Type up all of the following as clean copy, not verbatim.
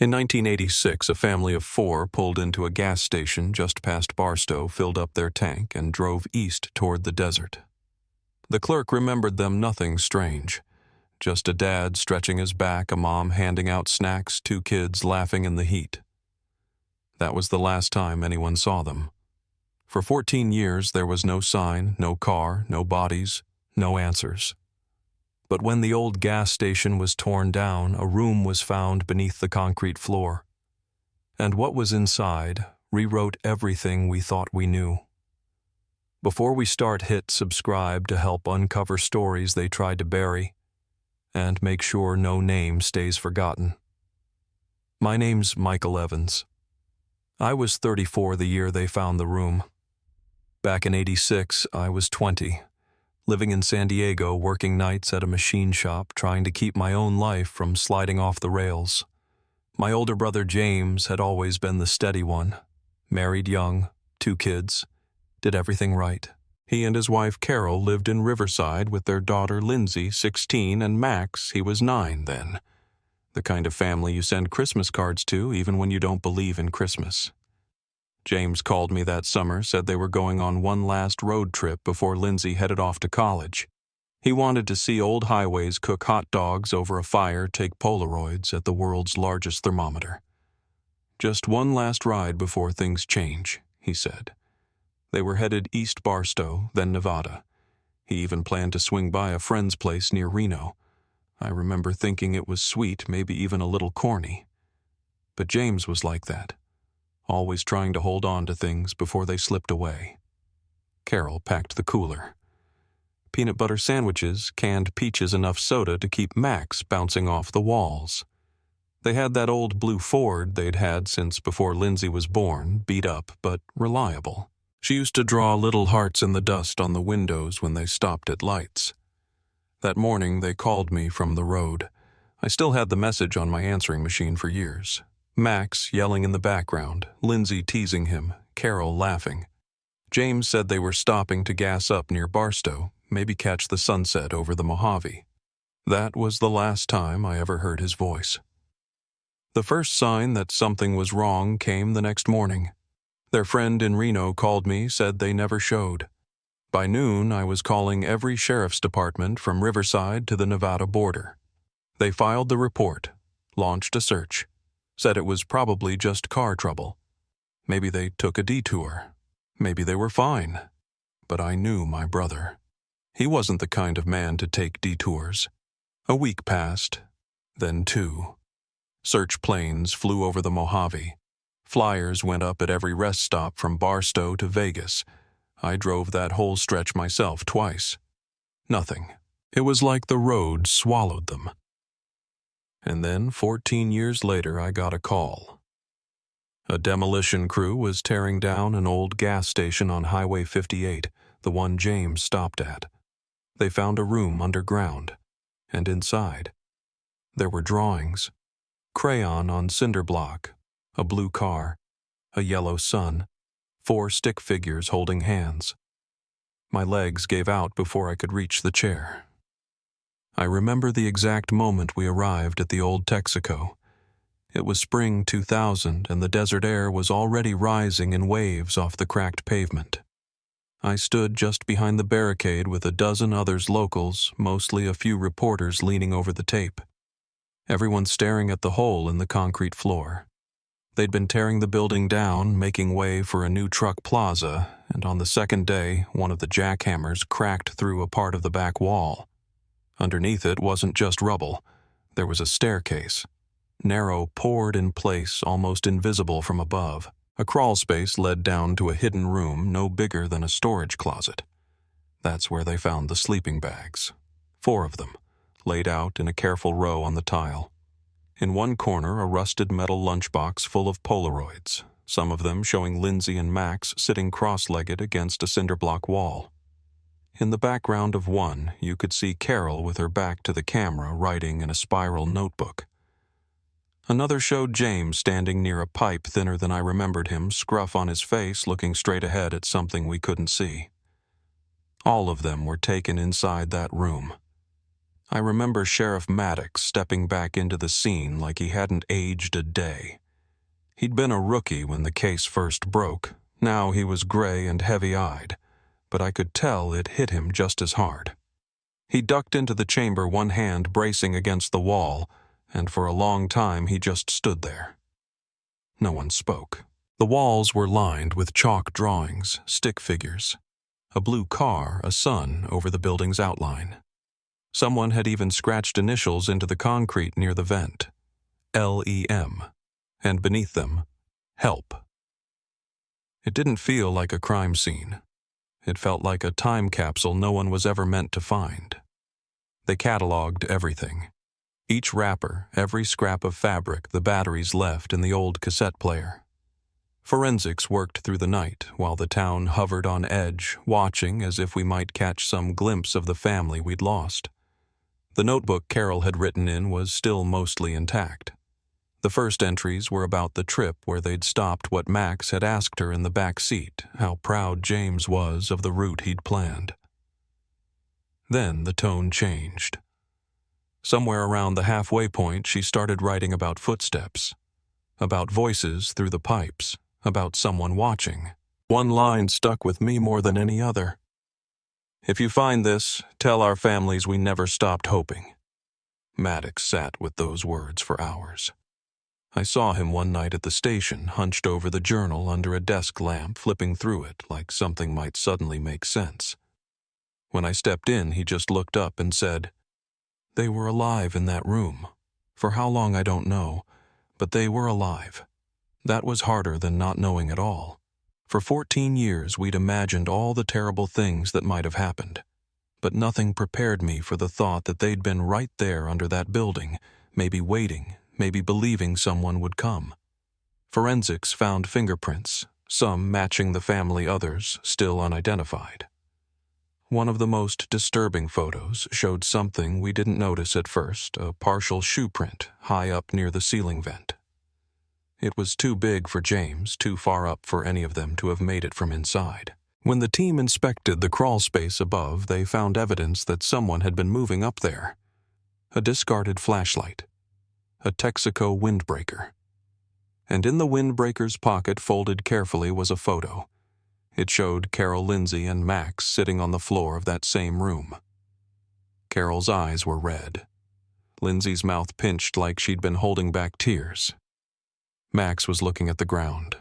In 1986, a family of 4 pulled into a gas station just past Barstow, filled up their tank, and drove east toward the desert. The clerk remembered them nothing strange. Just a dad stretching his back, a mom handing out snacks, 2 kids laughing in the heat. That was the last time anyone saw them. For 14 years, there was no sign, no car, no bodies, no answers. But when the old gas station was torn down, a room was found beneath the concrete floor. And what was inside rewrote everything we thought we knew. Before we start, hit subscribe to help uncover stories they tried to bury, and make sure no name stays forgotten. My name's Michael Evans. I was 34 the year they found the room. Back in '86, I was 20. Living in San Diego, working nights at a machine shop, trying to keep my own life from sliding off the rails. My older brother James had always been the steady one. Married young, 2 kids, did everything right. He and his wife Carol lived in Riverside with their daughter Lindsay, 16, and Max, he was 9 then. The kind of family you send Christmas cards to even when you don't believe in Christmas. James called me that summer, said they were going on one last road trip before Lindsay headed off to college. He wanted to see old highways, cook hot dogs over a fire, take Polaroids at the world's largest thermometer. Just one last ride before things change, he said. They were headed east Barstow, then Nevada. He even planned to swing by a friend's place near Reno. I remember thinking it was sweet, maybe even a little corny. But James was like that, always trying to hold on to things before they slipped away. Carol packed the cooler. Peanut butter sandwiches, canned peaches, enough soda to keep Max bouncing off the walls. They had that old blue Ford they'd had since before Lindsay was born, beat up but reliable. She used to draw little hearts in the dust on the windows when they stopped at lights. That morning they called me from the road. I still had the message on my answering machine for years. Max yelling in the background, Lindsay teasing him, Carol laughing. James said they were stopping to gas up near Barstow, maybe catch the sunset over the Mojave. That was the last time I ever heard his voice. The first sign that something was wrong came the next morning. Their friend in Reno called me, said they never showed. By noon, I was calling every sheriff's department from Riverside to the Nevada border. They filed the report, launched a search, said it was probably just car trouble. Maybe they took a detour. Maybe they were fine. But I knew my brother. He wasn't the kind of man to take detours. A week passed, then 2. Search planes flew over the Mojave. Flyers went up at every rest stop from Barstow to Vegas. I drove that whole stretch myself twice. Nothing. It was like the road swallowed them. And then, 14 years later, I got a call. A demolition crew was tearing down an old gas station on Highway 58, the one James stopped at. They found a room underground, and inside, there were drawings. Crayon on cinder block, a blue car, a yellow sun, 4 stick figures holding hands. My legs gave out before I could reach the chair. I remember the exact moment we arrived at the old Texaco. It was spring 2000, and the desert air was already rising in waves off the cracked pavement. I stood just behind the barricade with a dozen others locals, mostly a few reporters leaning over the tape. Everyone staring at the hole in the concrete floor. They'd been tearing the building down, making way for a new truck plaza, and on the second day, one of the jackhammers cracked through a part of the back wall. Underneath it wasn't just rubble. There was a staircase. Narrow, poured in place, almost invisible from above. A crawl space led down to a hidden room no bigger than a storage closet. That's where they found the sleeping bags. 4 of them, laid out in a careful row on the tile. In one corner, a rusted metal lunchbox full of Polaroids, some of them showing Lindsay and Max sitting cross-legged against a cinder block wall. In the background of one, you could see Carol with her back to the camera writing in a spiral notebook. Another showed James standing near a pipe thinner than I remembered him, scruff on his face, looking straight ahead at something we couldn't see. All of them were taken inside that room. I remember Sheriff Maddox stepping back into the scene like he hadn't aged a day. He'd been a rookie when the case first broke. Now he was gray and heavy-eyed, but I could tell it hit him just as hard. He ducked into the chamber, one hand bracing against the wall, and for a long time he just stood there. No one spoke. The walls were lined with chalk drawings, stick figures, a blue car, a sun over the building's outline. Someone had even scratched initials into the concrete near the vent, LEM, and beneath them, help. It didn't feel like a crime scene. It felt like a time capsule no one was ever meant to find. They cataloged everything. Each wrapper, every scrap of fabric the batteries left in the old cassette player. Forensics worked through the night while the town hovered on edge, watching as if we might catch some glimpse of the family we'd lost. The notebook Carol had written in was still mostly intact. The first entries were about the trip where they'd stopped what Max had asked her in the back seat, how proud James was of the route he'd planned. Then the tone changed. Somewhere around the halfway point, she started writing about footsteps, about voices through the pipes, about someone watching. One line stuck with me more than any other. "If you find this, tell our families we never stopped hoping." Maddox sat with those words for hours. I saw him one night at the station, hunched over the journal under a desk lamp, flipping through it like something might suddenly make sense. When I stepped in, he just looked up and said, "They were alive in that room. For how long I don't know, but they were alive." That was harder than not knowing at all. For 14 years we'd imagined all the terrible things that might have happened, but nothing prepared me for the thought that they'd been right there under that building, maybe waiting, maybe believing someone would come. Forensics found fingerprints, some matching the family, others still unidentified. One of the most disturbing photos showed something we didn't notice at first, a partial shoe print high up near the ceiling vent. It was too big for James, too far up for any of them to have made it from inside. When the team inspected the crawl space above, they found evidence that someone had been moving up there. A discarded flashlight. A Texaco windbreaker. And in the windbreaker's pocket, folded carefully, was a photo. It showed Carol Lindsay and Max sitting on the floor of that same room. Carol's eyes were red. Lindsay's mouth pinched like she'd been holding back tears. Max was looking at the ground.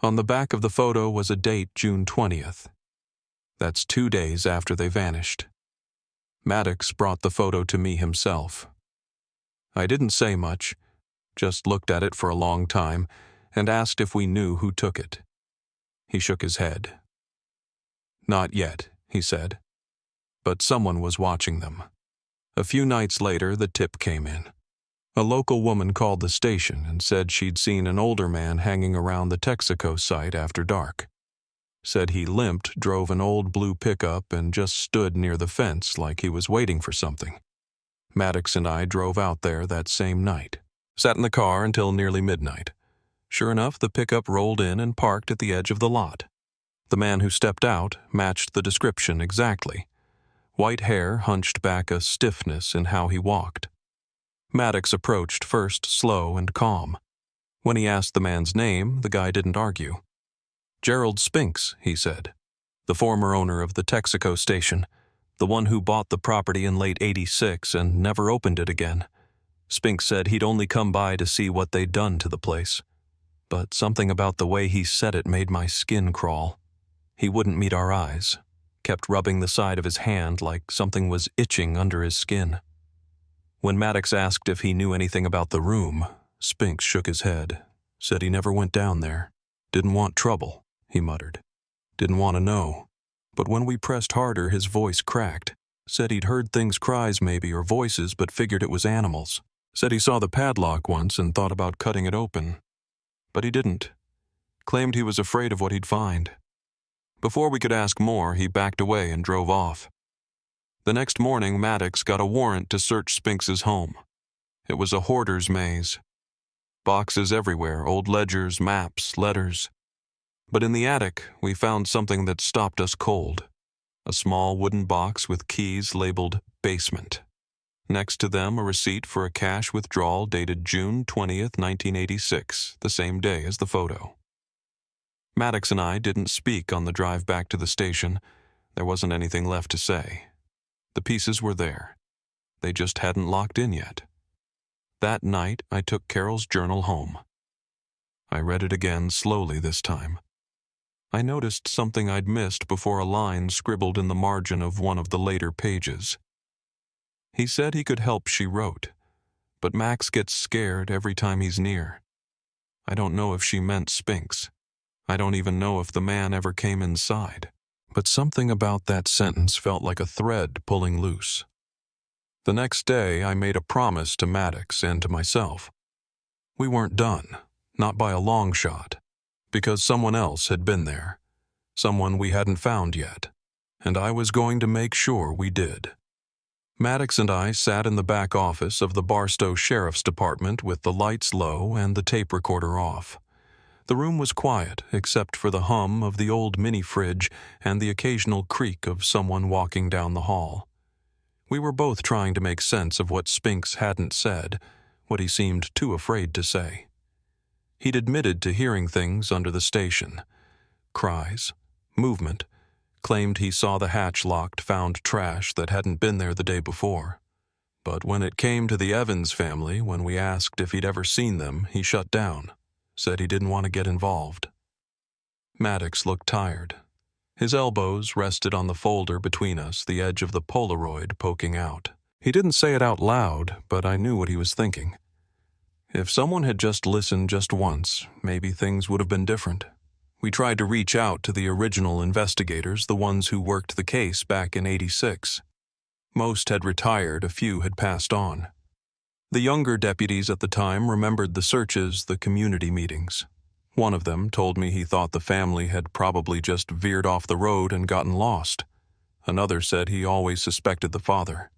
On the back of the photo was a date, June 20th. That's 2 days after they vanished. Maddox brought the photo to me himself. I didn't say much, just looked at it for a long time and asked if we knew who took it. He shook his head. "Not yet," he said. But someone was watching them. A few nights later, the tip came in. A local woman called the station and said she'd seen an older man hanging around the Texaco site after dark. Said he limped, drove an old blue pickup, and just stood near the fence like he was waiting for something. Maddox and I drove out there that same night. Sat in the car until nearly midnight. Sure enough, the pickup rolled in and parked at the edge of the lot. The man who stepped out matched the description exactly. White hair hunched back, a stiffness in how he walked. Maddox approached first slow and calm. When he asked the man's name, the guy didn't argue. "Gerald Spinks," he said. "The former owner of the Texaco station. The one who bought the property in late '86 and never opened it again. Spinks said he'd only come by to see what they'd done to the place. But something about the way he said it made my skin crawl. He wouldn't meet our eyes. Kept rubbing the side of his hand like something was itching under his skin." When Maddox asked if he knew anything about the room, Spinks shook his head, said he never went down there. "Didn't want trouble," he muttered. "Didn't want to know." But when we pressed harder, his voice cracked. Said he'd heard things, cries maybe, or voices, but figured it was animals. Said he saw the padlock once and thought about cutting it open. But he didn't. Claimed he was afraid of what he'd find. Before we could ask more, he backed away and drove off. The next morning, Maddox got a warrant to search Spinks's home. It was a hoarder's maze. Boxes everywhere, old ledgers, maps, letters. But in the attic, we found something that stopped us cold. A small wooden box with keys labeled basement. Next to them, a receipt for a cash withdrawal dated June 20th, 1986, the same day as the photo. Maddox and I didn't speak on the drive back to the station. There wasn't anything left to say. The pieces were there. They just hadn't locked in yet. That night, I took Carol's journal home. I read it again slowly this time. I noticed something I'd missed before a line scribbled in the margin of one of the later pages. He said he could help, she wrote, but Max gets scared every time he's near. I don't know if she meant Spinks. I don't even know if the man ever came inside. But something about that sentence felt like a thread pulling loose. The next day, I made a promise to Maddox and to myself. We weren't done, not by a long shot, because someone else had been there, someone we hadn't found yet, and I was going to make sure we did. Maddox and I sat in the back office of the Barstow Sheriff's Department with the lights low and the tape recorder off. The room was quiet, except for the hum of the old mini-fridge and the occasional creak of someone walking down the hall. We were both trying to make sense of what Spinks hadn't said, what he seemed too afraid to say. He'd admitted to hearing things under the station. Cries, movement, claimed he saw the hatch locked, found trash that hadn't been there the day before. But when it came to the Evans family, when we asked if he'd ever seen them, he shut down, said he didn't want to get involved. Maddox looked tired. His elbows rested on the folder between us, the edge of the Polaroid poking out. He didn't say it out loud, but I knew what he was thinking. If someone had just listened just once, maybe things would have been different. We tried to reach out to the original investigators, the ones who worked the case back in '86. Most had retired, a few had passed on. The younger deputies at the time remembered the searches, the community meetings. One of them told me he thought the family had probably just veered off the road and gotten lost. Another said he always suspected the father.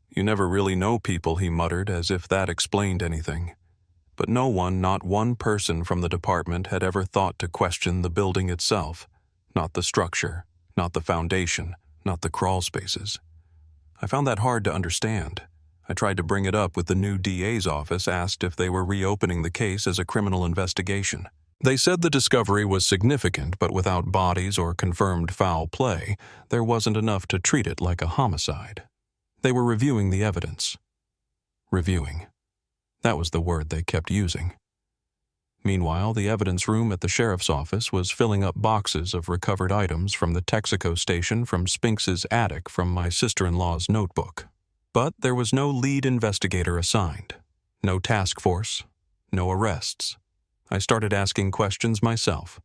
You never really know people, he muttered, as if that explained anything. But no one, not one person from the department had ever thought to question the building itself, not the structure, not the foundation, not the crawl spaces. I found that hard to understand. I tried to bring it up with the new DA's office, asked if they were reopening the case as a criminal investigation. They said the discovery was significant, but without bodies or confirmed foul play, there wasn't enough to treat it like a homicide. They were reviewing the evidence. Reviewing. That was the word they kept using. Meanwhile, the evidence room at the sheriff's office was filling up boxes of recovered items from the Texaco station, from Spinks's attic, from my sister-in-law's notebook. But there was no lead investigator assigned, no task force, no arrests. I started asking questions myself.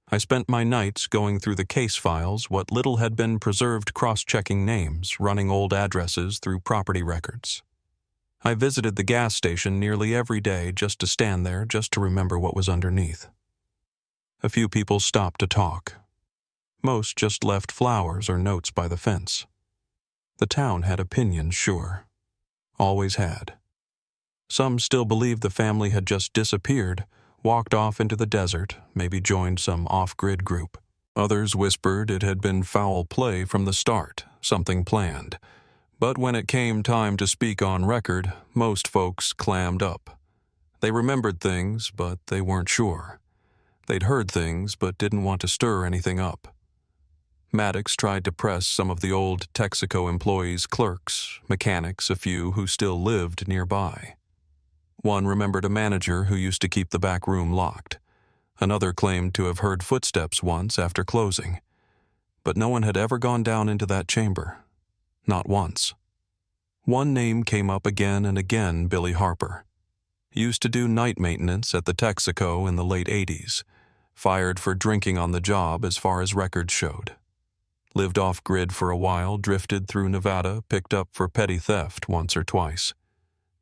I spent my nights going through the case files, what little had been preserved, cross-checking names, running old addresses through property records. I visited the gas station nearly every day just to stand there, just to remember what was underneath. A few people stopped to talk. Most just left flowers or notes by the fence. The town had opinions, sure. Always had. Some still believed the family had just disappeared, walked off into the desert, maybe joined some off-grid group. Others whispered it had been foul play from the start, something planned. But when it came time to speak on record, most folks clammed up. They remembered things, but they weren't sure. They'd heard things, but didn't want to stir anything up. Maddox tried to press some of the old Texaco employees, clerks, mechanics, a few who still lived nearby. One remembered a manager who used to keep the back room locked. Another claimed to have heard footsteps once after closing. But no one had ever gone down into that chamber. Not once. One name came up again and again, Billy Harper. Used to do night maintenance at the Texaco in the late '80s. Fired for drinking on the job as far as records showed. Lived off-grid for a while, drifted through Nevada, picked up for petty theft once or twice.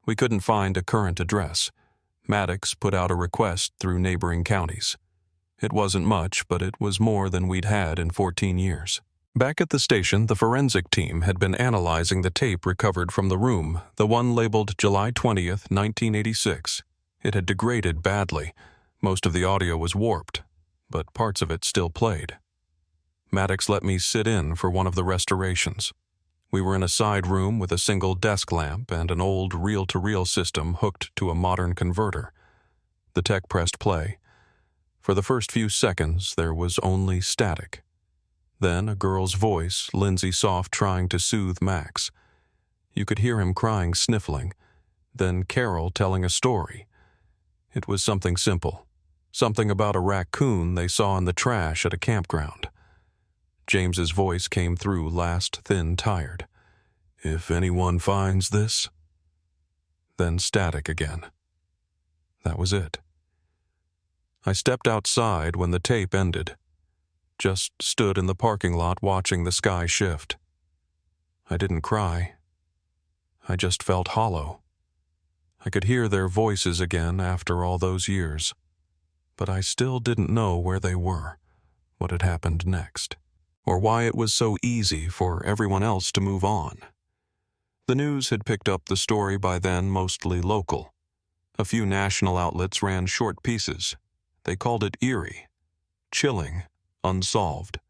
We couldn't find a current address. Maddox put out a request through neighboring counties. It wasn't much, but it was more than we'd had in 14 years. Back at the station, the forensic team had been analyzing the tape recovered from the room, the one labeled July 20th, 1986. It had degraded badly. Most of the audio was warped, but parts of it still played. Maddox let me sit in for one of the restorations. We were in a side room with a single desk lamp and an old reel-to-reel system hooked to a modern converter. The tech pressed play. For the first few seconds, there was only static. Then a girl's voice, Lindsay Soft, trying to soothe Max. You could hear him crying, sniffling. Then Carol telling a story. It was something simple. Something about a raccoon they saw in the trash at a campground. James's voice came through, last, thin, tired. If anyone finds this... Then static again. That was it. I stepped outside when the tape ended. Just stood in the parking lot watching the sky shift. I didn't cry. I just felt hollow. I could hear their voices again after all those years, but I still didn't know where they were, what had happened next, or why it was so easy for everyone else to move on. The news had picked up the story by then, mostly local. A few national outlets ran short pieces. They called it eerie, chilling, unsolved.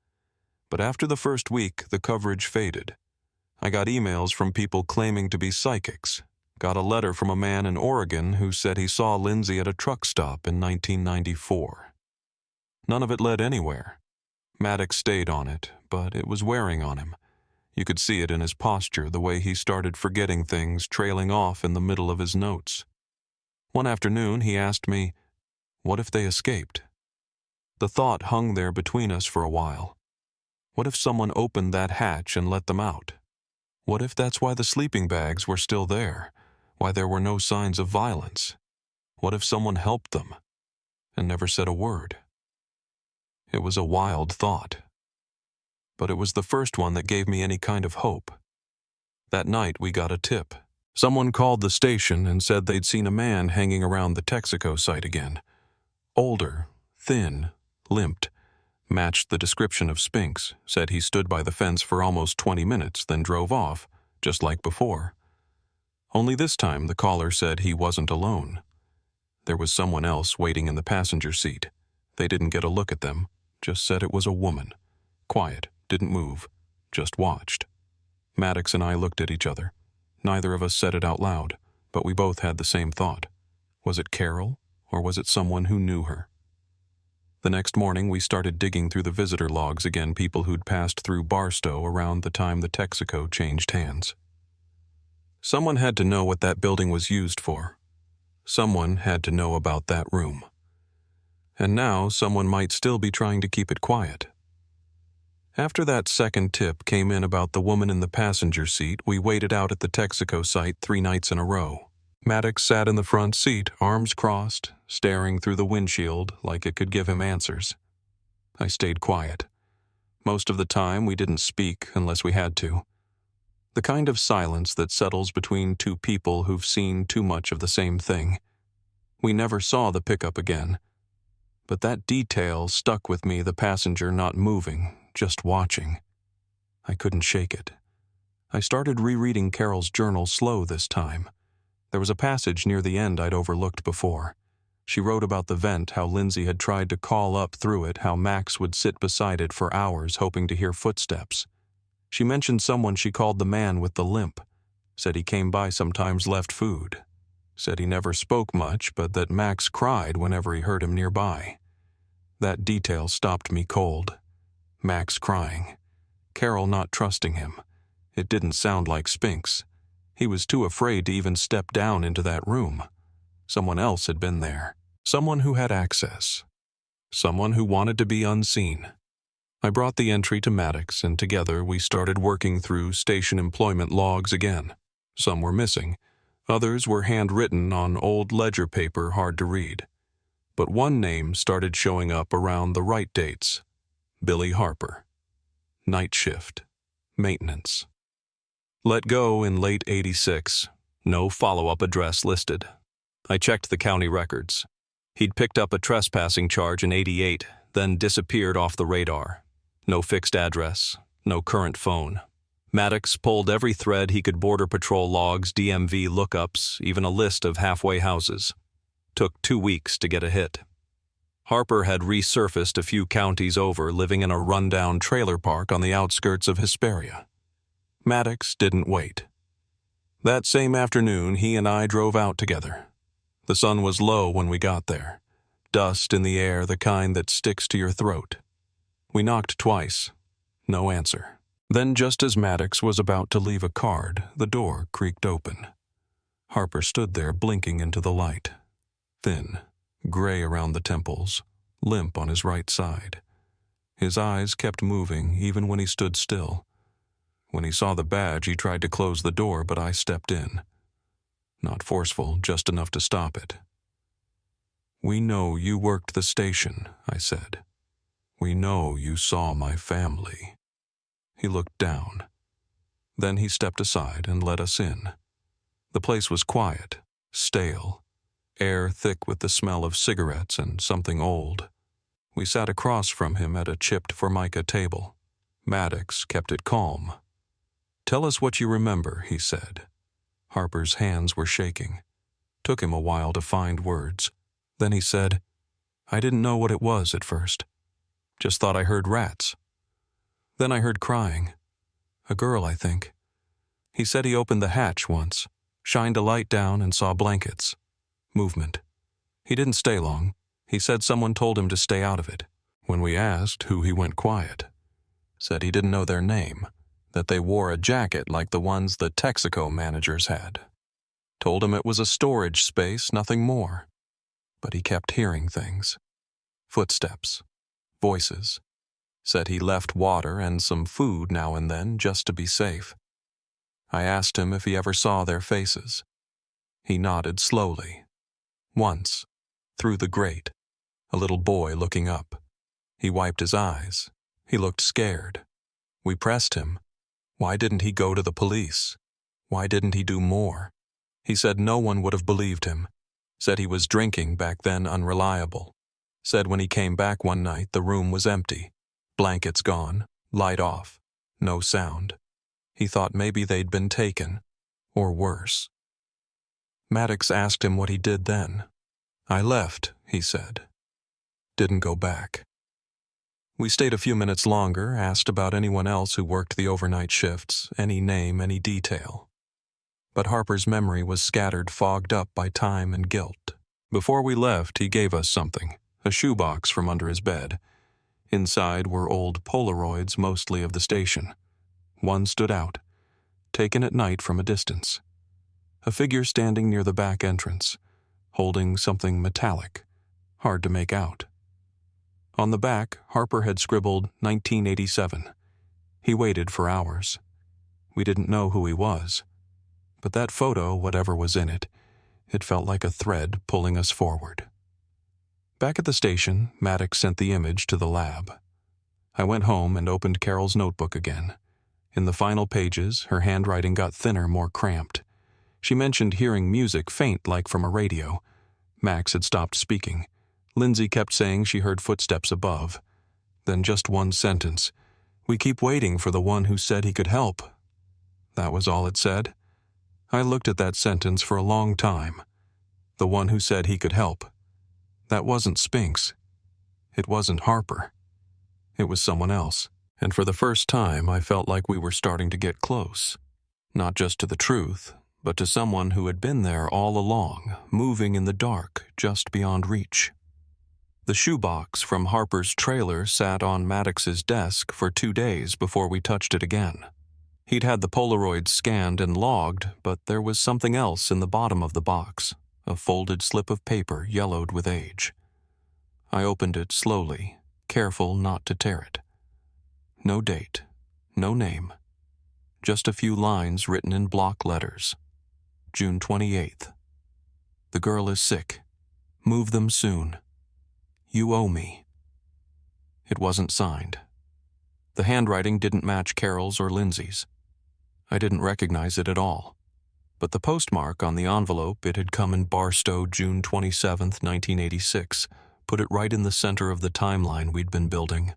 But after the first week, the coverage faded. I got emails from people claiming to be psychics. Got a letter from a man in Oregon who said he saw Lindsay at a truck stop in 1994. None of it led anywhere. Maddox stayed on it, but it was wearing on him. You could see it in his posture, the way he started forgetting things, trailing off in the middle of his notes. One afternoon, he asked me, what if they escaped? The thought hung there between us for a while. What if someone opened that hatch and let them out? What if that's why the sleeping bags were still there? Why there were no signs of violence? What if someone helped them and never said a word? It was a wild thought, but it was the first one that gave me any kind of hope. That night we got a tip. Someone called the station and said they'd seen a man hanging around the Texaco site again. Older, thin, limped, matched the description of Spinks, said he stood by the fence for almost 20 minutes, then drove off, just like before. Only this time the caller said he wasn't alone. There was someone else waiting in the passenger seat. They didn't get a look at them, just said it was a woman. Quiet, didn't move, just watched. Maddox and I looked at each other. Neither of us said it out loud, but we both had the same thought. Was it Carol, or was it someone who knew her? The next morning we started digging through the visitor logs again, people who'd passed through Barstow around the time the Texaco changed hands. Someone had to know what that building was used for. Someone had to know about that room. And now someone might still be trying to keep it quiet. After that second tip came in about the woman in the passenger seat, we waited out at the Texaco site 3 nights in a row. Maddox sat in the front seat, arms crossed, staring through the windshield like it could give him answers. I stayed quiet. Most of the time we didn't speak unless we had to. The kind of silence that settles between two people who've seen too much of the same thing. We never saw the pickup again. But that detail stuck with me, the passenger not moving, just watching. I couldn't shake it. I started rereading Carol's journal slow this time. There was a passage near the end I'd overlooked before. She wrote about the vent, how Lindsay had tried to call up through it, how Max would sit beside it for hours hoping to hear footsteps. She mentioned someone she called the man with the limp. Said he came by sometimes, left food. Said he never spoke much, but that Max cried whenever he heard him nearby. That detail stopped me cold. Max crying. Carol not trusting him. It didn't sound like Spinks. He was too afraid to even step down into that room. Someone else had been there. Someone who had access. Someone who wanted to be unseen. I brought the entry to Maddox, and together we started working through station employment logs again. Some were missing. Others were handwritten on old ledger paper, hard to read. But one name started showing up around the right dates. Billy Harper. Night shift. Maintenance. Let go in late '86. No follow-up address listed. I checked the county records. He'd picked up a trespassing charge in '88, then disappeared off the radar. No fixed address, no current phone. Maddox pulled every thread he could: Border Patrol logs, DMV lookups, even a list of halfway houses. Took 2 weeks to get a hit. Harper had resurfaced a few counties over, living in a rundown trailer park on the outskirts of Hesperia. Maddox didn't wait. That same afternoon, he and I drove out together. The sun was low when we got there. Dust in the air, the kind that sticks to your throat. We knocked twice. No answer. Then, just as Maddox was about to leave a card, the door creaked open. Harper stood there blinking into the light. Thin, gray around the temples, limp on his right side. His eyes kept moving even when he stood still. When he saw the badge, he tried to close the door, but I stepped in. Not forceful, just enough to stop it. "We know you worked the station," I said. "We know you saw my family." He looked down. Then he stepped aside and let us in. The place was quiet, stale, air thick with the smell of cigarettes and something old. We sat across from him at a chipped formica table. Maddox kept it calm. "Tell us what you remember," he said. Harper's hands were shaking. Took him a while to find words. Then he said, "I didn't know what it was at first. Just thought I heard rats. Then I heard crying. A girl, I think. He said he opened the hatch once, shined a light down and saw blankets. Movement. He didn't stay long. He said someone told him to stay out of it. When we asked who, he went quiet. Said he didn't know their name, that they wore a jacket like the ones the Texaco managers had. Told him it was a storage space, nothing more. But he kept hearing things. Footsteps. Voices. Said he left water and some food now and then just to be safe. I asked him if he ever saw their faces. He nodded slowly. Once, through the grate, a little boy looking up. He wiped his eyes. He looked scared. We pressed him. Why didn't he go to the police? Why didn't he do more? He said no one would have believed him. Said he was drinking back then, unreliable. Said when he came back one night, the room was empty. Blankets gone, light off, no sound. He thought maybe they'd been taken, or worse. Maddox asked him what he did then. "I left," he said. Didn't go back. We stayed a few minutes longer, asked about anyone else who worked the overnight shifts, any name, any detail. But Harper's memory was scattered, fogged up by time and guilt. Before we left, he gave us something, a shoebox from under his bed. Inside were old Polaroids, mostly of the station. One stood out, taken at night from a distance. A figure standing near the back entrance, holding something metallic, hard to make out. On the back, Harper had scribbled 1987. He waited for hours. We didn't know who he was. But that photo, whatever was in it, it felt like a thread pulling us forward. Back at the station, Maddox sent the image to the lab. I went home and opened Carol's notebook again. In the final pages, her handwriting got thinner, more cramped. She mentioned hearing music faint like from a radio. Max had stopped speaking. Lindsay kept saying she heard footsteps above. Then just one sentence. "We keep waiting for the one who said he could help." That was all it said. I looked at that sentence for a long time. The one who said he could help. That wasn't Spinks. It wasn't Harper. It was someone else. And for the first time, I felt like we were starting to get close. Not just to the truth, but to someone who had been there all along, moving in the dark, just beyond reach. The shoebox from Harper's trailer sat on Maddox's desk for 2 days before we touched it again. He'd had the Polaroids scanned and logged, but there was something else in the bottom of the box, a folded slip of paper yellowed with age. I opened it slowly, careful not to tear it. No date, no name, just a few lines written in block letters. June 28th. The girl is sick. Move them soon. You owe me. It wasn't signed. The handwriting didn't match Carol's or Lindsay's. I didn't recognize it at all. But the postmark on the envelope, it had come in Barstow, June 27th, 1986, put it right in the center of the timeline we'd been building.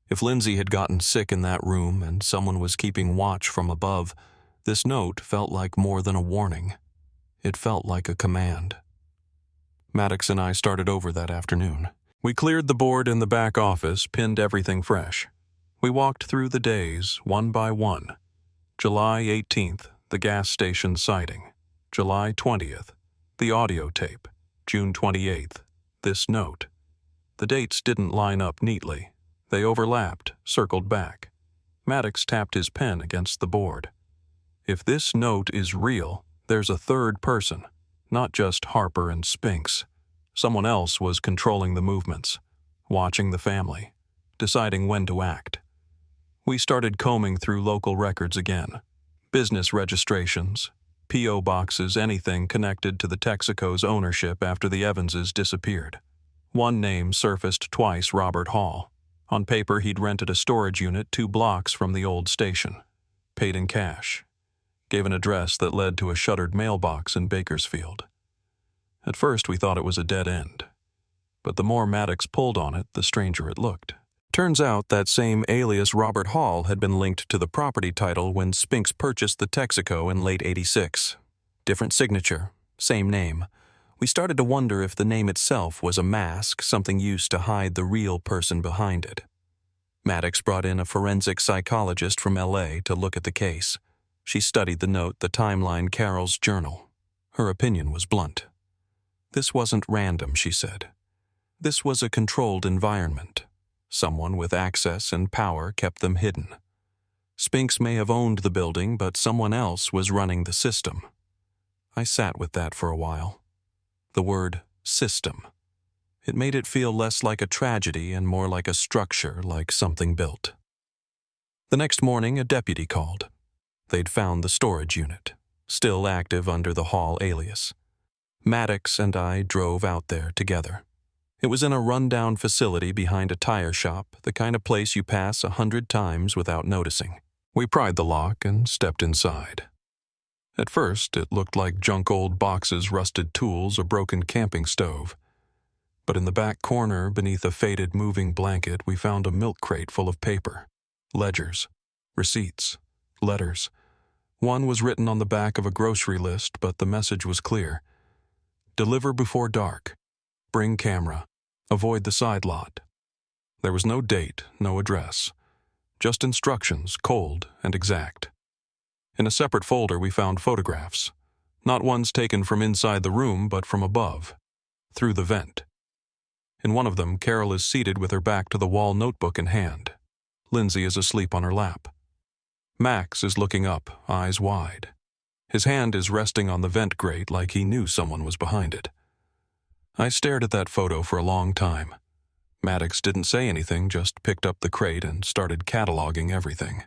If Lindsay had gotten sick in that room and someone was keeping watch from above, this note felt like more than a warning. It felt like a command. Maddox and I started over that afternoon. We cleared the board in the back office, pinned everything fresh. We walked through the days, one by one. July 18th, the gas station sighting. July 20th, the audio tape. June 28th, this note. The dates didn't line up neatly. They overlapped, circled back. Maddox tapped his pen against the board. If this note is real, there's a third person, not just Harper and Spinks. Someone else was controlling the movements, watching the family, deciding when to act. We started combing through local records again. Business registrations, P.O. boxes, anything connected to the Texaco's ownership after the Evanses disappeared. One name surfaced twice: Robert Hall. On paper, he'd rented a storage unit 2 blocks from the old station. Paid in cash. Gave an address that led to a shuttered mailbox in Bakersfield. At first, we thought it was a dead end. But the more Maddox pulled on it, the stranger it looked. Turns out that same alias Robert Hall had been linked to the property title when Spinks purchased the Texaco in late '86. Different signature, same name. We started to wonder if the name itself was a mask, something used to hide the real person behind it. Maddox brought in a forensic psychologist from L.A. to look at the case. She studied the note, the timeline, Carol's journal. Her opinion was blunt. This wasn't random, she said. This was a controlled environment. Someone with access and power kept them hidden. Spinks may have owned the building, but someone else was running the system. I sat with that for a while. The word system. It made it feel less like a tragedy and more like a structure, like something built. The next morning, a deputy called. They'd found the storage unit, still active under the Hall alias. Maddox and I drove out there together. It was in a rundown facility behind a tire shop, the kind of place you pass 100 times without noticing. We pried the lock and stepped inside. At first, it looked like junk old boxes, rusted tools, a broken camping stove. But in the back corner, beneath a faded moving blanket, we found a milk crate full of paper, ledgers, receipts, letters. One was written on the back of a grocery list, but the message was clear. Deliver before dark. Bring camera. Avoid the side lot. There was no date, no address. Just instructions, cold and exact. In a separate folder, we found photographs. Not ones taken from inside the room, but from above, through the vent. In one of them, Carol is seated with her back to the wall, notebook in hand. Lindsay is asleep on her lap. Max is looking up, eyes wide. His hand is resting on the vent grate like he knew someone was behind it. I stared at that photo for a long time. Maddox didn't say anything, just picked up the crate and started cataloging everything.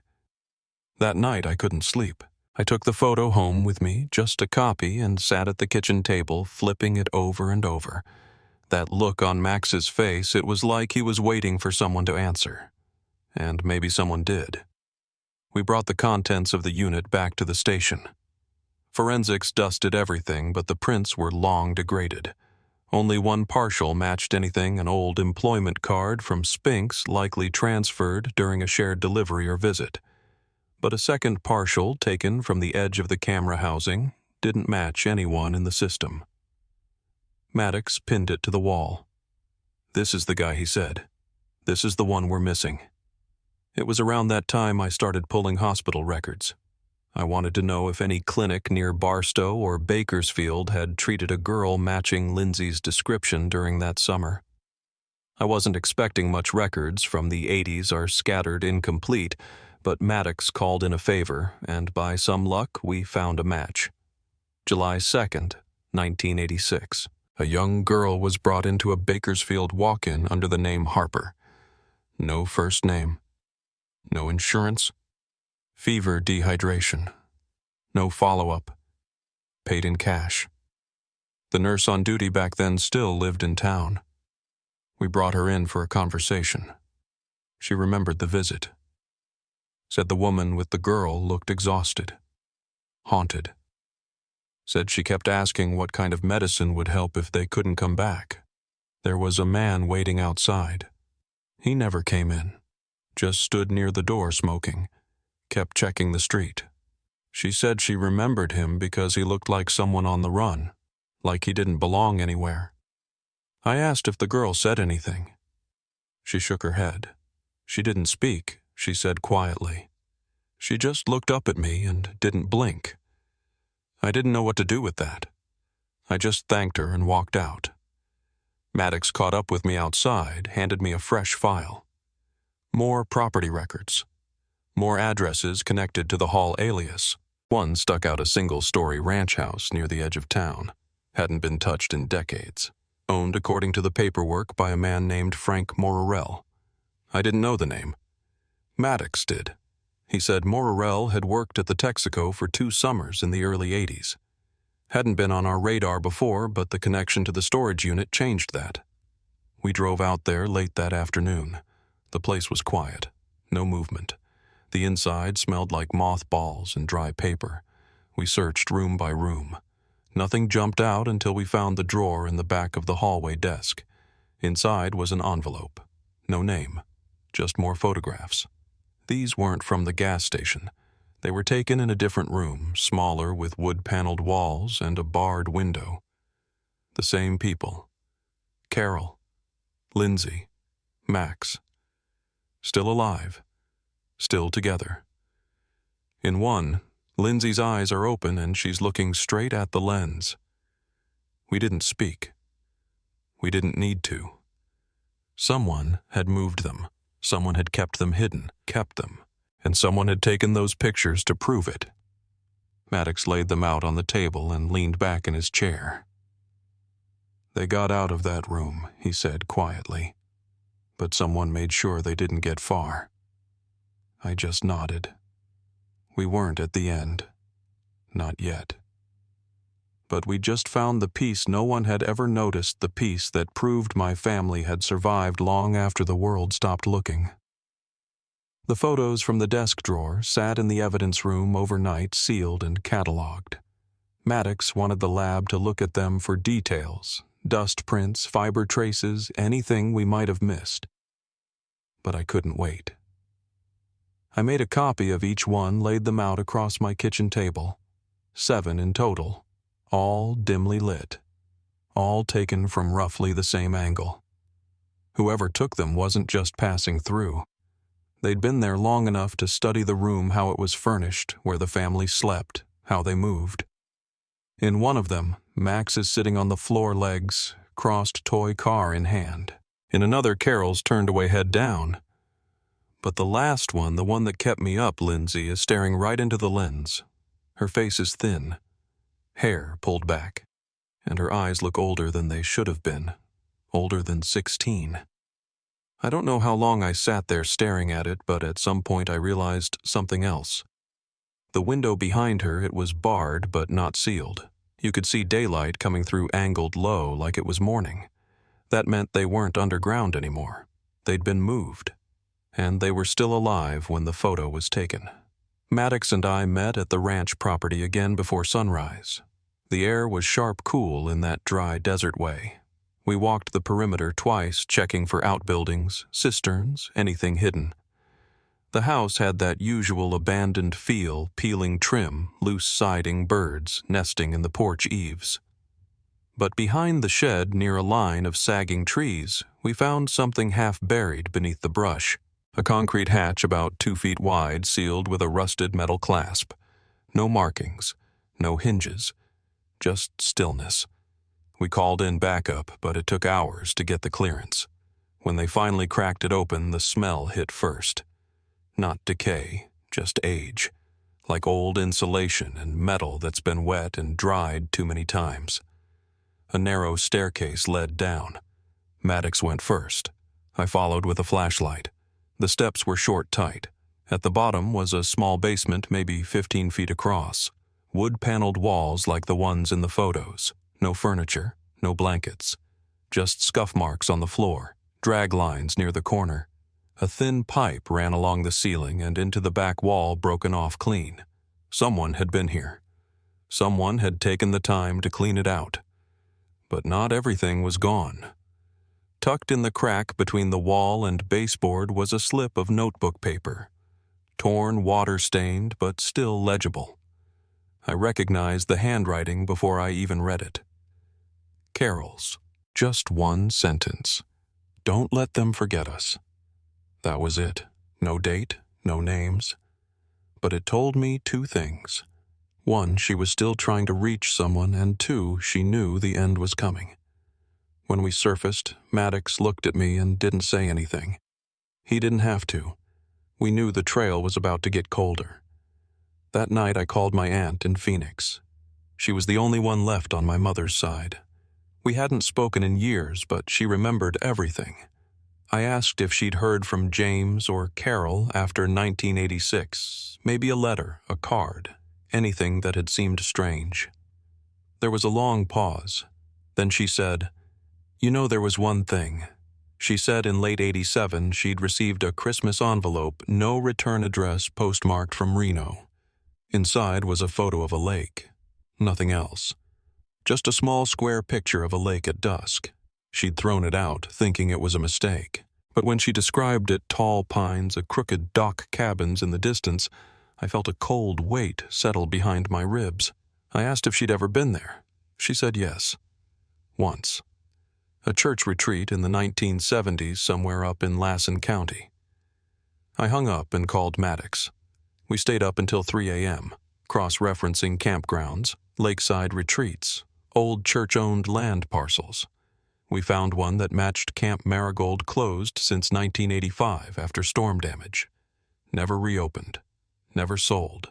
That night, I couldn't sleep. I took the photo home with me, just a copy, and sat at the kitchen table, flipping it over and over. That look on Max's face, it was like he was waiting for someone to answer. And maybe someone did. We brought the contents of the unit back to the station. Forensics dusted everything, but the prints were long degraded. Only one partial matched anything, an old employment card from Spinks, likely transferred during a shared delivery or visit. But a second partial, taken from the edge of the camera housing, didn't match anyone in the system. Maddox pinned it to the wall. This is the guy, he said. This is the one we're missing. It was around that time I started pulling hospital records. I wanted to know if any clinic near Barstow or Bakersfield had treated a girl matching Lindsay's description during that summer. I wasn't expecting much. Records from the 80s are scattered, incomplete, but Maddox called in a favor, and by some luck, we found a match. July 2nd, 1986. A young girl was brought into a Bakersfield walk-in under the name Harper. No first name. No insurance. Fever, dehydration. No follow-up. Paid in cash. The nurse on duty back then still lived in town. We brought her in for a conversation. She remembered the visit. Said the woman with the girl looked exhausted, haunted. Said she kept asking what kind of medicine would help if they couldn't come back. There was a man waiting outside. He never came in, just stood near the door smoking, kept checking the street. She said she remembered him because he looked like someone on the run, like he didn't belong anywhere. I asked if the girl said anything. She shook her head. She didn't speak, she said quietly. She just looked up at me and didn't blink. I didn't know what to do with that. I just thanked her and walked out. Maddox caught up with me outside, handed me a fresh file. More property records. More addresses connected to the Hall alias. One stuck out a single-story ranch house near the edge of town. Hadn't been touched in decades. Owned according to the paperwork by a man named Frank Morrell. I didn't know the name. Maddox did. He said Morrell had worked at the Texaco for 2 summers in the early 80s. Hadn't been on our radar before, but the connection to the storage unit changed that. We drove out there late that afternoon. The place was quiet. No movement. The inside smelled like mothballs and dry paper. We searched room by room. Nothing jumped out until we found the drawer in the back of the hallway desk. Inside was an envelope. No name. Just more photographs. These weren't from the gas station. They were taken in a different room, smaller with wood-paneled walls and a barred window. The same people. Carol, Lindsay, Max. Still alive. Still together. In one, Lindsay's eyes are open and she's looking straight at the lens. We didn't speak. We didn't need to. Someone had moved them. Someone had kept them hidden, kept them, and someone had taken those pictures to prove it. Maddox laid them out on the table and leaned back in his chair. They got out of that room, he said quietly, but someone made sure they didn't get far. I just nodded. We weren't at the end. Not yet. But we just found the piece no one had ever noticed, the piece that proved my family had survived long after the world stopped looking. The photos from the desk drawer sat in the evidence room overnight, sealed and cataloged. Maddox wanted the lab to look at them for details, dust prints, fiber traces, anything we might have missed. But I couldn't wait. I made a copy of each one, laid them out across my kitchen table. 7 in total, all dimly lit, all taken from roughly the same angle. Whoever took them wasn't just passing through. They'd been there long enough to study the room, how it was furnished, where the family slept, how they moved. In one of them, Max is sitting on the floor, legs, crossed, toy car in hand. In another, Carol's turned away, head down. But the last one, the one that kept me up, Lindsay, is staring right into the lens. Her face is thin, hair pulled back, and her eyes look older than they should have been, older than 16. I don't know how long I sat there staring at it, but at some point I realized something else. The window behind her, it was barred but not sealed. You could see daylight coming through, angled low like it was morning. That meant they weren't underground anymore. They'd been moved. And they were still alive when the photo was taken. Maddox and I met at the ranch property again before sunrise. The air was sharp cool in that dry desert way. We walked the perimeter twice, checking for outbuildings, cisterns, anything hidden. The house had that usual abandoned feel, peeling trim, loose siding, birds nesting in the porch eaves. But behind the shed, near a line of sagging trees, we found something half buried beneath the brush. A concrete hatch about 2 feet wide, sealed with a rusted metal clasp. No markings, no hinges, just stillness. We called in backup, but it took hours to get the clearance. When they finally cracked it open, the smell hit first. Not decay, just age, like old insulation and metal that's been wet and dried too many times. A narrow staircase led down. Maddox went first. I followed with a flashlight. The steps were short, tight. At the bottom was a small basement, maybe 15 feet across. Wood-paneled walls like the ones in the photos. No furniture, no blankets. Just scuff marks on the floor, drag lines near the corner. A thin pipe ran along the ceiling and into the back wall, broken off clean. Someone had been here. Someone had taken the time to clean it out. But not everything was gone. Tucked in the crack between the wall and baseboard was a slip of notebook paper. Torn, water-stained, but still legible. I recognized the handwriting before I even read it. Carol's. Just one sentence. Don't let them forget us. That was it. No date, no names. but it told me two things. One, she was still trying to reach someone, and two, she knew the end was coming. When we surfaced, Maddox looked at me and didn't say anything. He didn't have to. We knew the trail was about to get colder. That night I called my aunt in Phoenix. She was the only one left on my mother's side. We hadn't spoken in years, but she remembered everything. I asked if she'd heard from James or Carol after 1986, maybe a letter, a card, anything that had seemed strange. There was a long pause. Then she said, "You know, there was one thing." She said in late '87 she'd received a Christmas envelope, no return address, postmarked from Reno. Inside was a photo of a lake. Nothing else. Just a small square picture of a lake at dusk. She'd thrown it out, thinking it was a mistake. But when she described it, tall pines, a crooked dock cabins in the distance, I felt a cold weight settle behind my ribs. I asked if she'd ever been there. She said yes. Once. A church retreat in the 1970s somewhere up in Lassen County. I hung up and called Maddox. We stayed up until 3 a.m., cross-referencing campgrounds, lakeside retreats, old church-owned land parcels. We found one that matched Camp Marigold, closed since 1985 after storm damage. Never reopened. Never sold.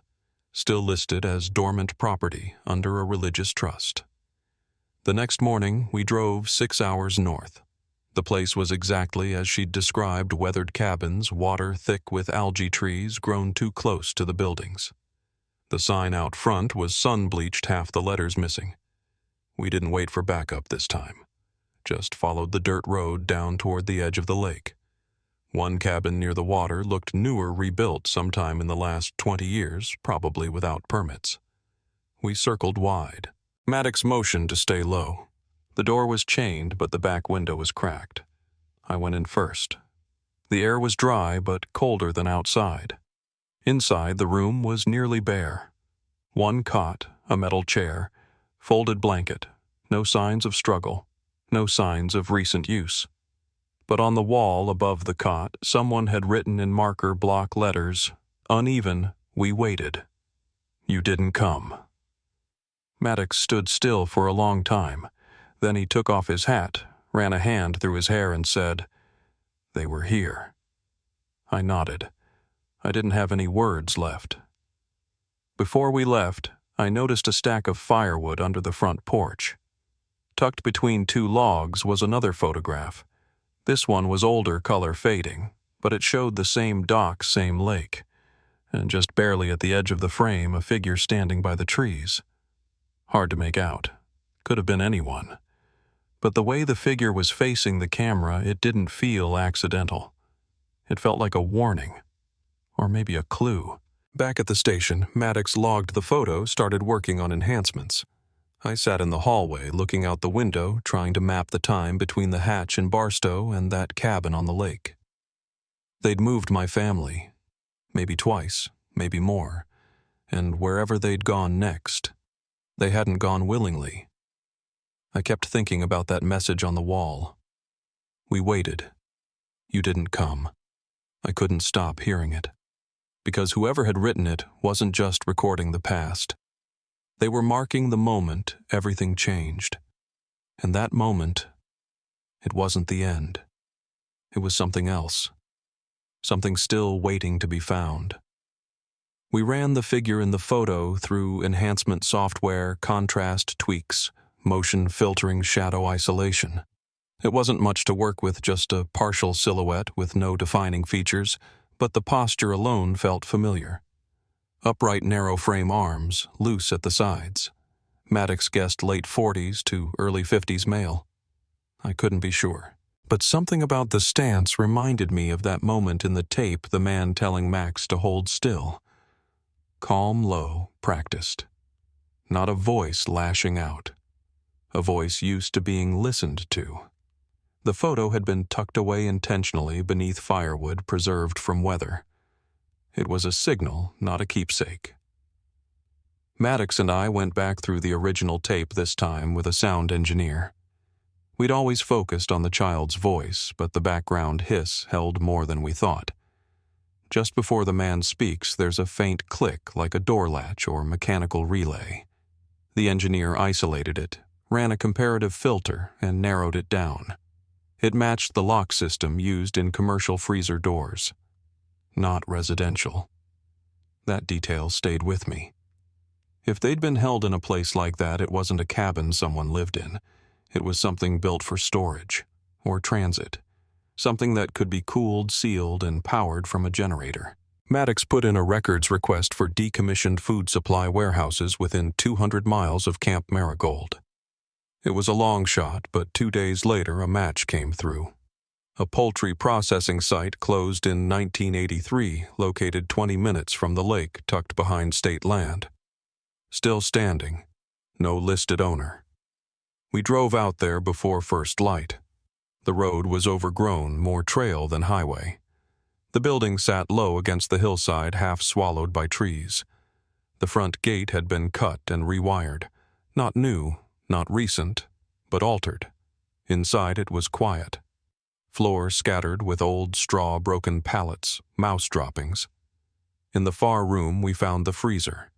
Still listed as dormant property under a religious trust. The next morning, we drove 6 hours north. The place was exactly as she'd described: weathered cabins, water thick with algae trees grown too close to the buildings. The sign out front was sun-bleached, half the letters missing. We didn't wait for backup this time. Just followed the dirt road down toward the edge of the lake. One cabin near the water looked newer, rebuilt sometime in the last 20 years, probably without permits. We circled wide. Maddox motioned to stay low. The door was chained, but the back window was cracked. I went in first. The air was dry, but colder than outside. Inside, the room was nearly bare. One cot, a metal chair, folded blanket, no signs of struggle, no signs of recent use. But on the wall above the cot, someone had written in marker block letters, uneven, "We waited. You didn't come." Maddox stood still for a long time. Then he took off his hat, ran a hand through his hair, and said, "They were here." I nodded. I didn't have any words left. Before we left, I noticed a stack of firewood under the front porch. Tucked between two logs was another photograph. This one was older, color fading, but it showed the same dock, same lake, and just barely at the edge of the frame, a figure standing by the trees. Hard to make out. Could have been anyone. But the way the figure was facing the camera, it didn't feel accidental. It felt like a warning. Or maybe a clue. Back at the station, Maddox logged the photo, started working on enhancements. I sat in the hallway, looking out the window, trying to map the time between the hatch in Barstow and that cabin on the lake. They'd moved my family. Maybe twice, maybe more. And wherever they'd gone next, they hadn't gone willingly. I kept thinking about that message on the wall. We waited. You didn't come. I couldn't stop hearing it. Because whoever had written it wasn't just recording the past. They were marking the moment everything changed. And that moment, it wasn't the end. It was something else. Something still waiting to be found. We ran the figure in the photo through enhancement software, contrast tweaks, motion filtering, shadow isolation. It wasn't much to work with, just a partial silhouette with no defining features, but the posture alone felt familiar. Upright, narrow frame arms, loose at the sides. Maddox guessed late 40s to early 50s male. I couldn't be sure. But something about the stance reminded me of that moment in the tape, the man telling Max to hold still. Calm, low, practiced. Not a voice lashing out. A voice used to being listened to. The photo had been tucked away intentionally beneath firewood preserved from weather. It was a signal, not a keepsake. Maddox and I went back through the original tape this time with a sound engineer. We'd always focused on the child's voice, but the background hiss held more than we thought. Just before the man speaks, there's a faint click like a door latch or mechanical relay. The engineer isolated it, ran a comparative filter, and narrowed it down. It matched the lock system used in commercial freezer doors. Not residential. That detail stayed with me. If they'd been held in a place like that, it wasn't a cabin someone lived in. It was something built for storage or transit, something that could be cooled, sealed, and powered from a generator. Maddox put in a records request for decommissioned food supply warehouses within 200 miles of Camp Marigold. It was a long shot, but 2 days later a match came through. A poultry processing site closed in 1983, located 20 minutes from the lake tucked behind state land. Still standing, no listed owner. We drove out there before first light. The road was overgrown, more trail than highway. The building sat low against the hillside, half swallowed by trees. The front gate had been cut and rewired. Not new, not recent, but altered. Inside it was quiet. Floor scattered with old straw broken pallets, mouse droppings. In the far room we found the freezer.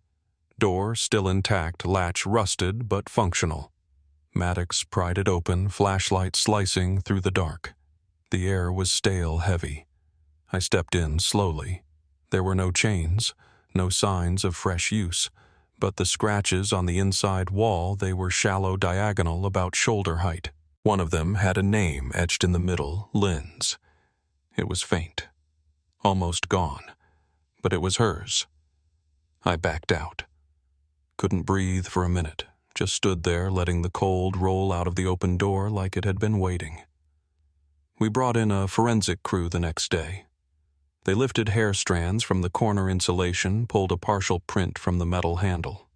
Door still intact, latch rusted but functional. Maddox pried it open, flashlight slicing through the dark. The air was stale, heavy. I stepped in slowly. There were no chains, no signs of fresh use, but the scratches on the inside wall, they were shallow diagonal about shoulder height. One of them had a name etched in the middle, Lynn's. It was faint, almost gone, but it was hers. I backed out. Couldn't breathe for a minute, just stood there letting the cold roll out of the open door like it had been waiting. We brought in a forensic crew the next day. They lifted hair strands from the corner insulation, pulled a partial print from the metal handle.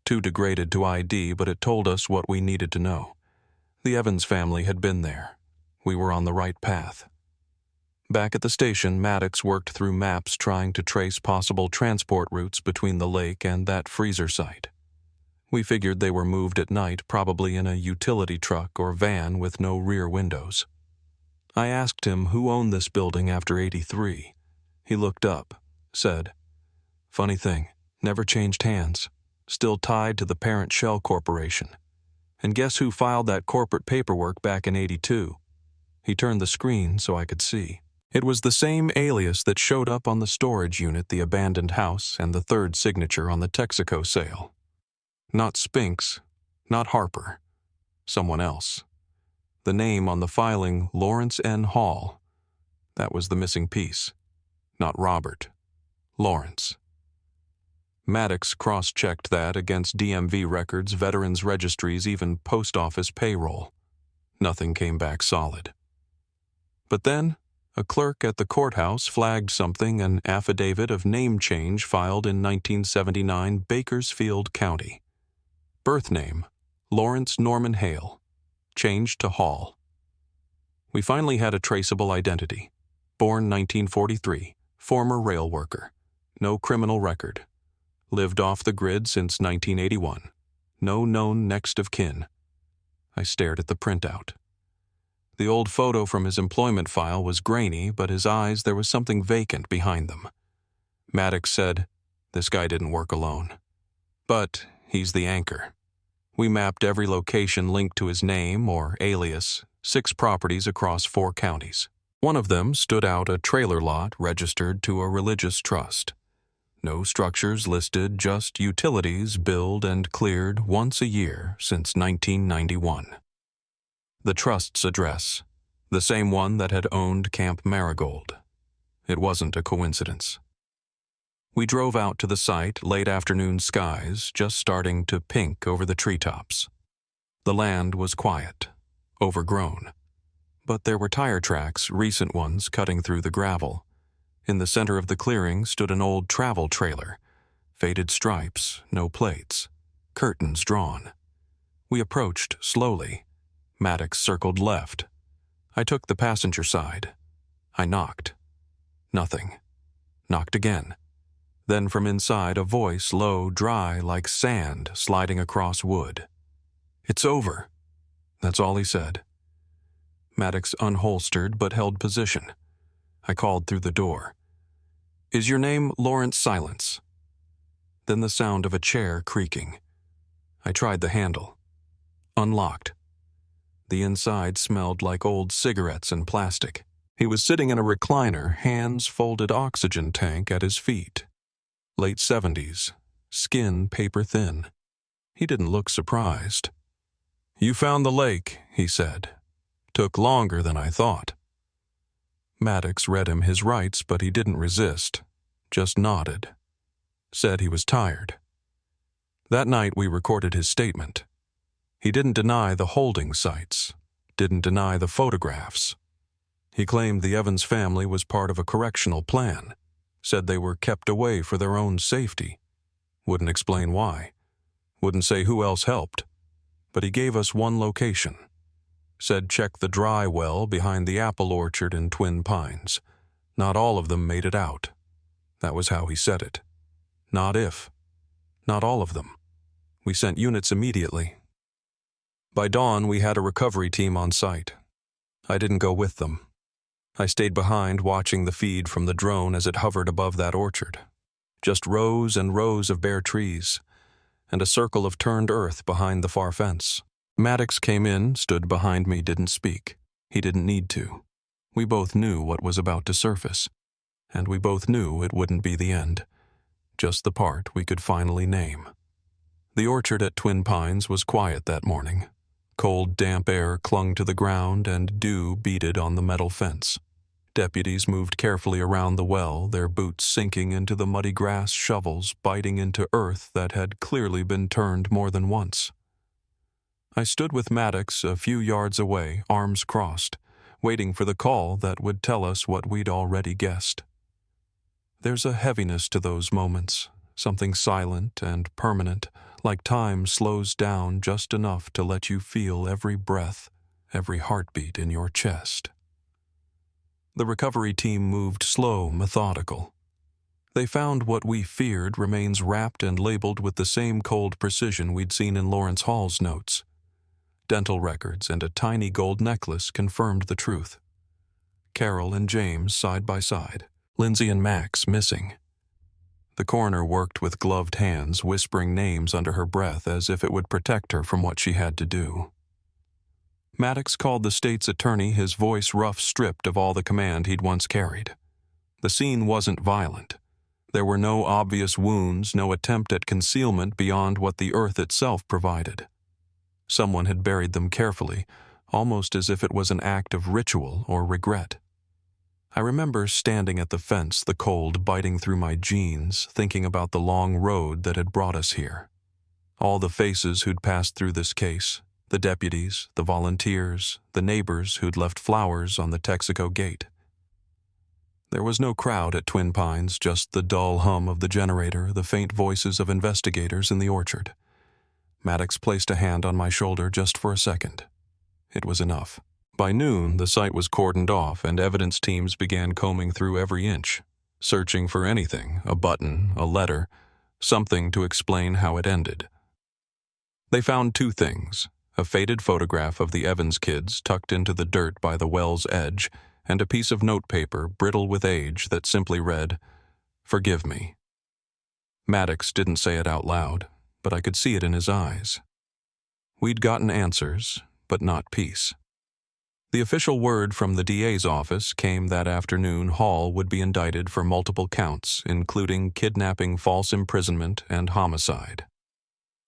Too degraded to ID, but it told us what we needed to know. The Evans family had been there. We were on the right path. Back at the station, Maddox worked through maps trying to trace possible transport routes between the lake and that freezer site. We figured they were moved at night, probably in a utility truck or van with no rear windows. I asked him who owned this building after '83. He looked up, said, "Funny thing, never changed hands, still tied to the parent shell corporation. And guess who filed that corporate paperwork back in '82? He turned the screen so I could see. It was the same alias that showed up on the storage unit, the abandoned house, and the third signature on the Texaco sale. Not Spinks, not Harper, someone else. The name on the filing, Lawrence N. Hall. That was the missing piece. Not Robert. Lawrence. Maddox cross-checked that against DMV records, veterans registries, even post office payroll. Nothing came back solid. But then, a clerk at the courthouse flagged something, an affidavit of name change filed in 1979, Bakersfield County. Birth name, Lawrence Norman Hale. Changed to Hall. We finally had a traceable identity. Born 1943, former rail worker. No criminal record. Lived off the grid since 1981. No known next of kin. I stared at the printout. The old photo from his employment file was grainy, but his eyes, there was something vacant behind them. Maddox said, "This guy didn't work alone. But he's the anchor." We mapped every location linked to his name or alias, 6 properties across 4 counties. One of them stood out, a trailer lot registered to a religious trust. No structures listed, just utilities billed and cleared once a year since 1991. The trust's address, the same one that had owned Camp Marigold. It wasn't a coincidence. We drove out to the site, late afternoon skies just starting to pink over the treetops. The land was quiet, overgrown. But there were tire tracks, recent ones, cutting through the gravel. In the center of the clearing stood an old travel trailer. Faded stripes, no plates. Curtains drawn. We approached slowly. Maddox circled left. I took the passenger side. I knocked. Nothing. Knocked again. Then from inside, a voice, low, dry, like sand, sliding across wood. "It's over." That's all he said. Maddox unholstered but held position. I called through the door. "Is your name Lawrence Silence?" Then the sound of a chair creaking. I tried the handle. Unlocked. The inside smelled like old cigarettes and plastic. He was sitting in a recliner, hands folded oxygen tank at his feet. Late 70s, skin paper thin. He didn't look surprised. "You found the lake," he said. "Took longer than I thought." Maddox read him his rights, but he didn't resist, just nodded. Said he was tired. That night we recorded his statement. He didn't deny the holding sites, didn't deny the photographs. He claimed the Evans family was part of a correctional plan, said they were kept away for their own safety. Wouldn't explain why. Wouldn't say who else helped. But he gave us one location. Said check the dry well behind the apple orchard in Twin Pines. Not all of them made it out. That was how he said it. Not if. Not all of them. We sent units immediately. By dawn, we had a recovery team on site. I didn't go with them. I stayed behind watching the feed from the drone as it hovered above that orchard. Just rows and rows of bare trees, and a circle of turned earth behind the far fence. Maddox came in, stood behind me, didn't speak. He didn't need to. We both knew what was about to surface, and we both knew it wouldn't be the end, just the part we could finally name. The orchard at Twin Pines was quiet that morning. Cold, damp air clung to the ground and dew beaded on the metal fence. Deputies moved carefully around the well, their boots sinking into the muddy grass, shovels biting into earth that had clearly been turned more than once. I stood with Maddox a few yards away, arms crossed, waiting for the call that would tell us what we'd already guessed. There's a heaviness to those moments, something silent and permanent, like time slows down just enough to let you feel every breath, every heartbeat in your chest. The recovery team moved slow, methodical. They found what we feared remains wrapped and labeled with the same cold precision we'd seen in Lawrence Hall's notes. Dental records and a tiny gold necklace confirmed the truth. Carol and James side by side, Lindsay and Max missing. The coroner worked with gloved hands, whispering names under her breath as if it would protect her from what she had to do. Maddox called the state's attorney, his voice rough stripped of all the command he'd once carried. The scene wasn't violent. There were no obvious wounds, no attempt at concealment beyond what the earth itself provided. Someone had buried them carefully, almost as if it was an act of ritual or regret. I remember standing at the fence, the cold biting through my jeans, thinking about the long road that had brought us here. All the faces who'd passed through this case, the deputies, the volunteers, the neighbors who'd left flowers on the Texaco gate. There was no crowd at Twin Pines, just the dull hum of the generator, the faint voices of investigators in the orchard. Maddox placed a hand on my shoulder just for a second. It was enough. By noon, the site was cordoned off and evidence teams began combing through every inch, searching for anything, a button, a letter, something to explain how it ended. They found two things: a faded photograph of the Evans kids tucked into the dirt by the well's edge, and a piece of notepaper brittle with age that simply read, "Forgive me." Maddox didn't say it out loud, but I could see it in his eyes. We'd gotten answers, but not peace. The official word from the DA's office came that afternoon Hall would be indicted for multiple counts, including kidnapping, false imprisonment, and homicide.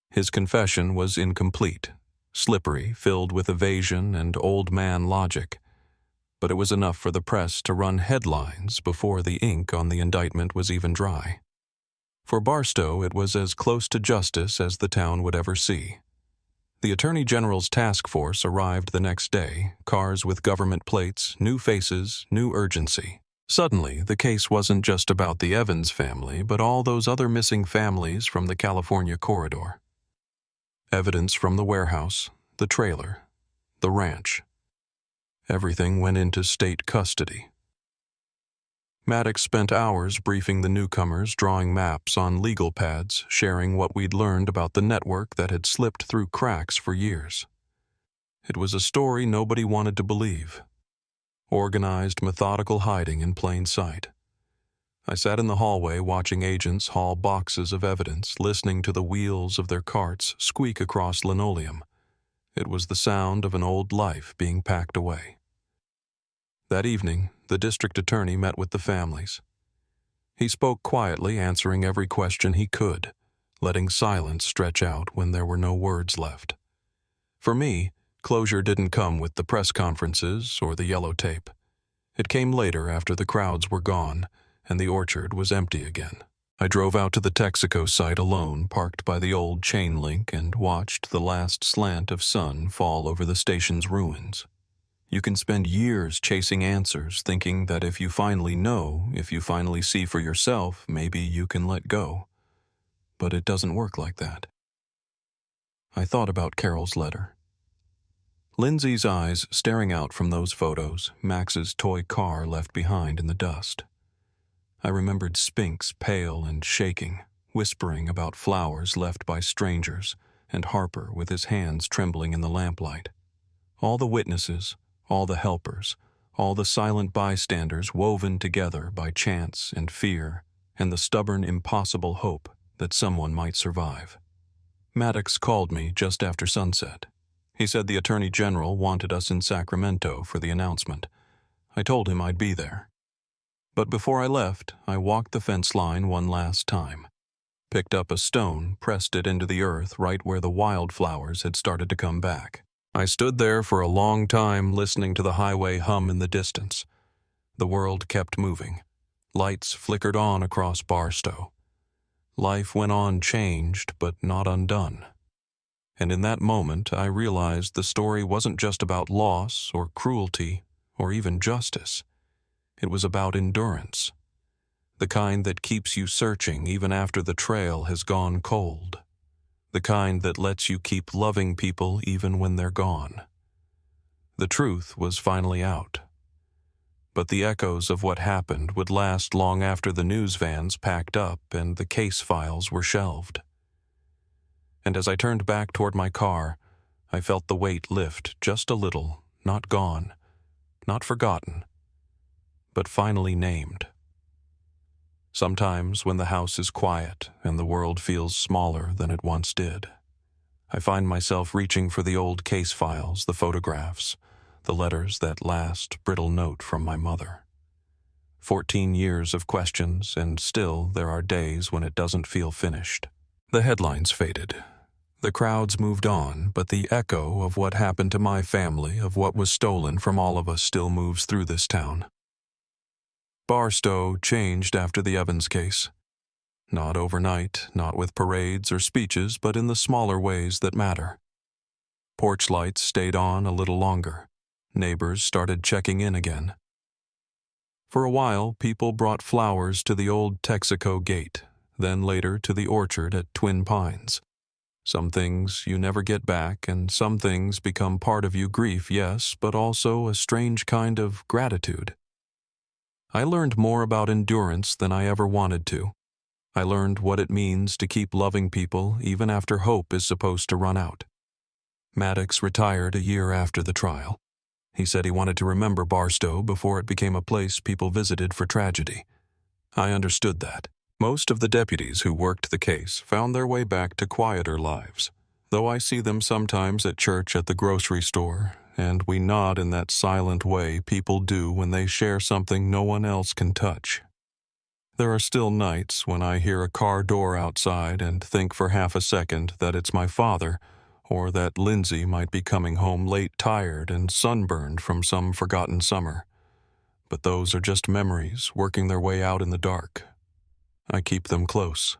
His confession was incomplete, slippery, filled with evasion and old man logic, but it was enough for the press to run headlines before the ink on the indictment was even dry. For Barstow, it was as close to justice as the town would ever see. The Attorney General's task force arrived the next day, cars with government plates, new faces, new urgency. Suddenly, the case wasn't just about the Evans family, but all those other missing families from the California corridor. Evidence from the warehouse, the trailer, the ranch. Everything went into state custody. Maddox spent hours briefing the newcomers, drawing maps on legal pads, sharing what we'd learned about the network that had slipped through cracks for years. It was a story nobody wanted to believe. Organized, methodical hiding in plain sight. I sat in the hallway watching agents haul boxes of evidence, listening to the wheels of their carts squeak across linoleum. It was the sound of an old life being packed away. That evening, the district attorney met with the families. He spoke quietly, answering every question he could, letting silence stretch out when there were no words left. For me, closure didn't come with the press conferences or the yellow tape. It came later after the crowds were gone and the orchard was empty again. I drove out to the Texaco site alone, parked by the old chain link, and watched the last slant of sun fall over the station's ruins. You can spend years chasing answers, thinking that if you finally know, if you finally see for yourself, maybe you can let go. But it doesn't work like that. I thought about Carol's letter. Lindsay's eyes staring out from those photos, Max's toy car left behind in the dust. I remembered Spinks pale and shaking, whispering about flowers left by strangers, and Harper with his hands trembling in the lamplight. All the witnesses, all the helpers, all the silent bystanders woven together by chance and fear and the stubborn, impossible hope that someone might survive. Maddox called me just after sunset. He said the Attorney General wanted us in Sacramento for the announcement. I told him I'd be there. But before I left, I walked the fence line one last time, picked up a stone, pressed it into the earth right where the wildflowers had started to come back. I stood there for a long time listening to the highway hum in the distance. The world kept moving. Lights flickered on across Barstow. Life went on changed, but not undone. And in that moment, I realized the story wasn't just about loss or cruelty or even justice. It was about endurance, the kind that keeps you searching even after the trail has gone cold, the kind that lets you keep loving people even when they're gone. The truth was finally out, but the echoes of what happened would last long after the news vans packed up and the case files were shelved. And as I turned back toward my car, I felt the weight lift just a little, not gone, not forgotten, but finally named. Sometimes when the house is quiet and the world feels smaller than it once did, I find myself reaching for the old case files, the photographs, the letters, that last brittle note from my mother. 14 years of questions, and still there are days when it doesn't feel finished. The headlines faded. The crowds moved on, but the echo of what happened to my family, of what was stolen from all of us, still moves through this town. Barstow changed after the Evans case. Not overnight, not with parades or speeches, but in the smaller ways that matter. Porch lights stayed on a little longer. Neighbors started checking in again. For a while, people brought flowers to the old Texaco gate, then later to the orchard at Twin Pines. Some things you never get back, and some things become part of you. Grief, yes, but also a strange kind of gratitude. I learned more about endurance than I ever wanted to. I learned what it means to keep loving people even after hope is supposed to run out. Maddox retired a year after the trial. He said he wanted to remember Barstow before it became a place people visited for tragedy. I understood that. Most of the deputies who worked the case found their way back to quieter lives, though I see them sometimes at church, at the grocery store, and we nod in that silent way people do when they share something no one else can touch. There are still nights when I hear a car door outside and think for half a second that it's my father, or that Lindsay might be coming home late, tired and sunburned from some forgotten summer. But those are just memories working their way out in the dark. I keep them close.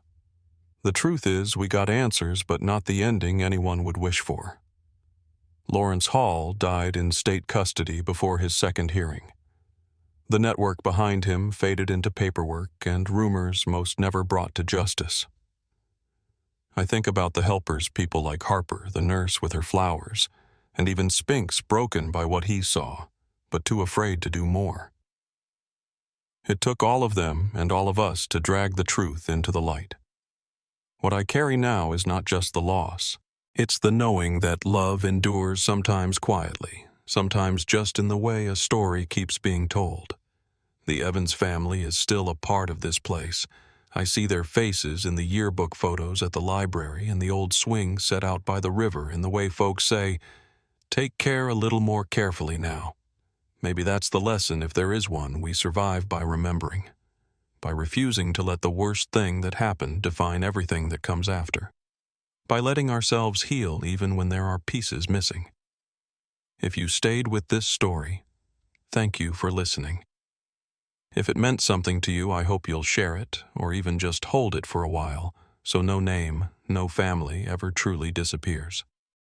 The truth is, we got answers, but not the ending anyone would wish for. Lawrence Hall died in state custody before his second hearing. The network behind him faded into paperwork and rumors most never brought to justice. I think about the helpers, people like Harper, the nurse with her flowers, and even Spinks, broken by what he saw, but too afraid to do more. It took all of them and all of us to drag the truth into the light. What I carry now is not just the loss. It's the knowing that love endures, sometimes quietly, sometimes just in the way a story keeps being told. The Evans family is still a part of this place. I see their faces in the yearbook photos at the library and the old swing set out by the river in the way folks say, "Take care a little more carefully now." Maybe that's the lesson, if there is one, we survive by remembering, by refusing to let the worst thing that happened define everything that comes after, by letting ourselves heal even when there are pieces missing. If you stayed with this story, thank you for listening. If it meant something to you, I hope you'll share it, or even just hold it for a while, so no name, no family ever truly disappears.